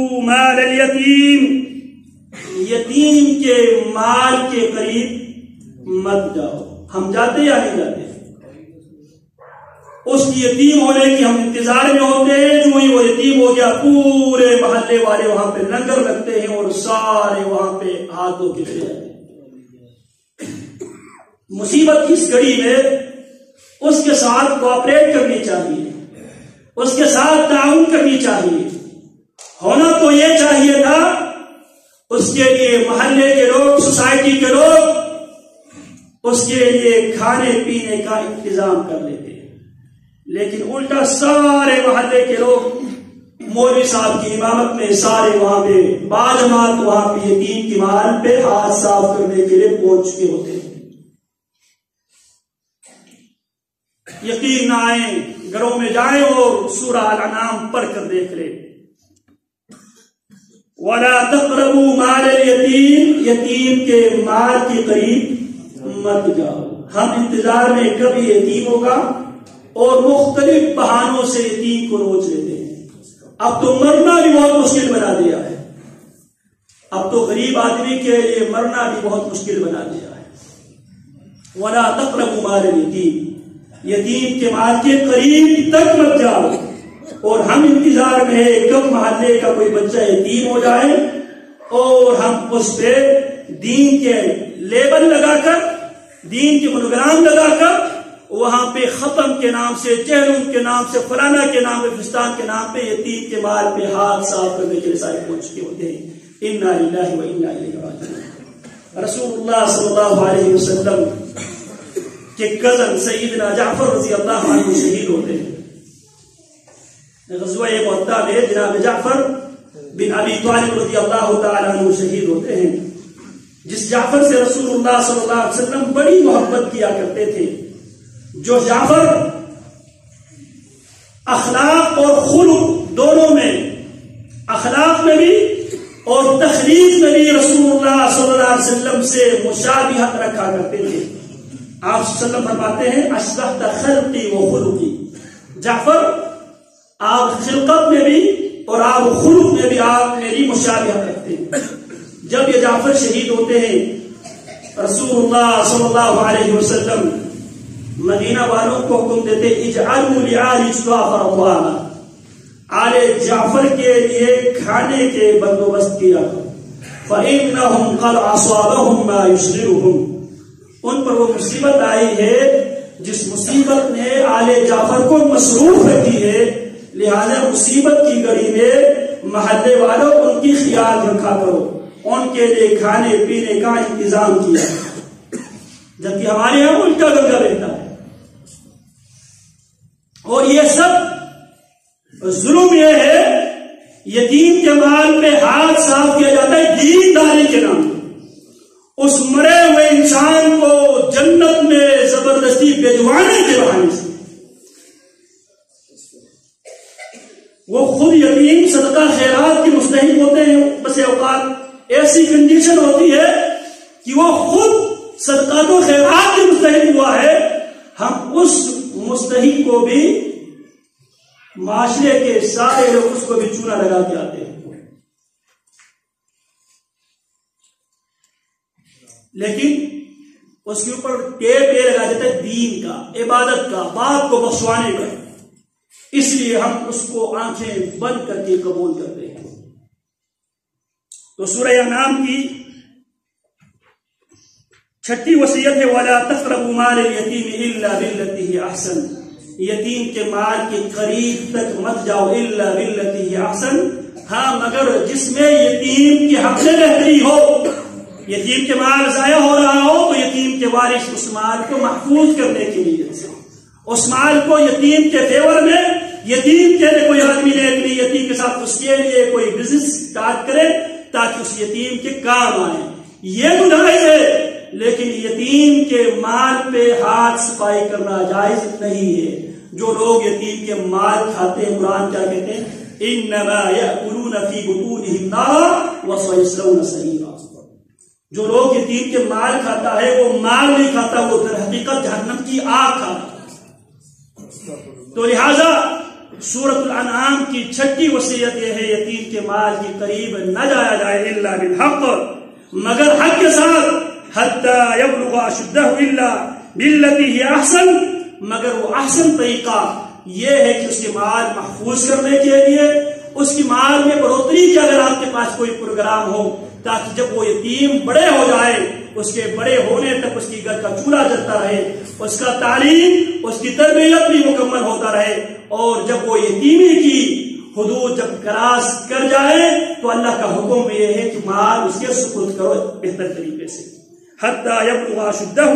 تقربوا مال الیتیم، یتیم کے مال کے قریب مت جاؤ. ہم جاتے یا نہیں جاتے؟ اس کی یتیم ہونے کی ہم انتظار میں ہوتے ہیں. جو ہی وہ یتیم ہو گیا پورے محلے والے وہاں پہ لنگر لگتے ہیں اور سارے وہاں پہ ہاتھوں کے چلے جاتے ہیں. مصیبت کی اس گھڑی میں اس کے ساتھ کوآپریٹ کرنی چاہیے، اس کے ساتھ تعاون کرنی چاہیے. ہونا تو یہ چاہیے تھا اس کے لیے محلے کے لوگ، سوسائٹی کے لوگ اس کے لیے کھانے پینے کا انتظام کر لیتے، لیکن الٹا سارے محلے کے لوگ مولوی صاحب کی امامت میں سارے وہاں پہ باجماعت وہاں پہ یتیم کی مال پہ ہاتھ صاف کرنے کے لیے پہنچ چکے ہوتے ہیں. یقین نہ آئے گھروں میں جائیں اور سورہ الانعام پڑھ کر دیکھ لیں. وَلَا تَقْرَبُوا مَالَ الْيَتِيمِ، یتیم کے مال کے قریب مت جاؤ. ہم انتظار میں کبھی یتیم ہوگا اور مختلف بہانوں سے یتیم کو روج لیتے ہیں. اب تو مرنا بھی بہت مشکل بنا دیا ہے، اب تو غریب آدمی کے لیے مرنا بھی بہت مشکل بنا دیا ہے. وَلَا تَقْرَبُوا مَالَ الْيَتِيمِ، یتیم کے مال کے قریب تک مت جاؤ. اور ہم انتظار میں ہے کب محلے کا کوئی بچہ یتیم ہو جائے اور ہم اس پہ دین کے لیبل لگا کر، دین کے منوگرام لگا کر وہاں پہ ختم کے نام سے، چہلم کے نام سے، فلانا کے نام پہ، فستان کے نام پہ یتیم کے مال پہ ہاتھ صاف کرنے کے لیے سارے پہنچ کے ہوتے ہیں. انا للہ و انا الیہ راجعون. رسول اللہ صلی اللہ علیہ وسلم کے کزن سیدنا جعفر رضی اللہ عنہ شہید ہوتے ہیں. غزوہ مؤتہ میں جناب جعفر بن ابی طالب رضی اللہ تعالی عنہ شہید ہوتے ہیں، جس جعفر سے رسول اللہ صلی اللہ علیہ وسلم بڑی محبت کیا کرتے تھے. جو جعفر اخلاق اور خلق دونوں میں، اخلاق میں بھی اور تخلیق میں بھی رسول اللہ صلی اللہ علیہ وسلم سے مشابہت رکھا کرتے تھے. آپ صلی اللہ علیہ وسلم فرماتے ہیں اشبہت خلقی و خلقی. جعفر آپ خلقت میں بھی اور آپ خلق میں بھی آپ میری مشابہت رکھتے ہیں. جب یہ جعفر شہید ہوتے ہیں رسول اللہ صلی اللہ علیہ وسلم مدینہ والوں کو حکم دیتے اجعلوا لآل جعفر طعاما، آل جعفر کے لیے کھانے کے بندوبست کیا فإنهم قد أصابهم ما يشغلهم. ان پر وہ مصیبت آئی ہے جس مصیبت نے آل جعفر کو مصروف رکھی ہے، لہذا مصیبت کی گھڑی میں محلے والوں ان کی خیال رکھا کرو، ان کے لیے کھانے پینے کا انتظام کیا. جبکہ ہمارے یہاں الٹا گنگا بہتا ہے. اور یہ سب ظلم یہ ہے، یتیم کے مال پہ ہاتھ صاف کیا جاتا ہے دینداری کے نام پہ. اس مرے ہوئے انسان کو جنت میں زبردستی بھجوانے کے بہانے سے وہ خود یتیم صدقہ خیرات کے مستحق ہوتے ہیں. بس اوقات ایسی کنڈیشن ہوتی ہے کہ وہ خود صدقات و خیرات کے مستحق ہوا ہے، ہم اس مستحق کو بھی معاشرے کے سارے لوگ اس کو بھی چونا لگا کے آتے ہیں. لیکن اس کے اوپر ٹیپ یہ لگا دیتا ہے دین کا، عبادت کا، باپ کو بخشوانے کا. اس لیے ہم اس کو آنکھیں بند کر کے قبول کرتے ہیں. تو سورہ انعام کی 6 وصیت ہے وَلَا تَقْرَبُوا مَالَ الْيَتِيمِ إِلَّا بِالَّتِي هِيَ أَحْسَنُ. یتیم کے مال کے قریب تک مت جاؤ إِلَّا بِالَّتِي هِيَ أَحْسَنُ، ہاں مگر جس میں یتیم کے حق میں بہتری ہو. یتیم کے مال ضائع ہو رہا ہو تو یتیم کے وارث اس مال کو محفوظ کرنے کے لیے اس مال کو یتیم کے فیور میں، یتیم کے لیے کوئی آدمی لے کے یتیم کے ساتھ اس کے لیے کوئی بزنس اسٹارٹ کرے تاکہ اس یتیم کے کام آئے. یہ تو جائز ہے، لیکن یتیم کے مال پہ ہاتھ صفائی کرنا جائز نہیں ہے. جو لوگ یتیم کے مال کھاتے ہیں قرآن کیا کہتے ہیں انما یأکلون فی بطونہم نارا وسیصلون سعیرا. جو لوگ یتیم کے مال کھاتا ہے وہ مال نہیں کھاتا، وہ در حقیقت جہنم کی آگ کھاتا. تو لہذا سورۃ الانعام کی 6 وصیت یہ ہے یتیم کے مال کے قریب نہ جایا جائے الا بالحق، مگر حق کے ساتھ، حتی یبلغ اشدہ الا باللتی ہی احسن، مگر وہ احسن طریقہ یہ ہے کہ اس کے مال محفوظ کرنے کے لیے اس کی مال میں بڑھوتری کے اگر آپ کے پاس کوئی پروگرام ہو، تاکہ جب وہ یتیم بڑے ہو جائے اس کے بڑے ہونے تک اس کی گھر کا چولہا جلتا رہے، اس کا تعلیم اس کی تربیت بھی مکمل ہوتا رہے، اور جب وہ یتیمی کی حدود جب کراس کر جائے تو اللہ کا حکم یہ ہے کہ مال اس کے سپرد کرو بہتر طریقے سے، حتی یبلغ اشدہ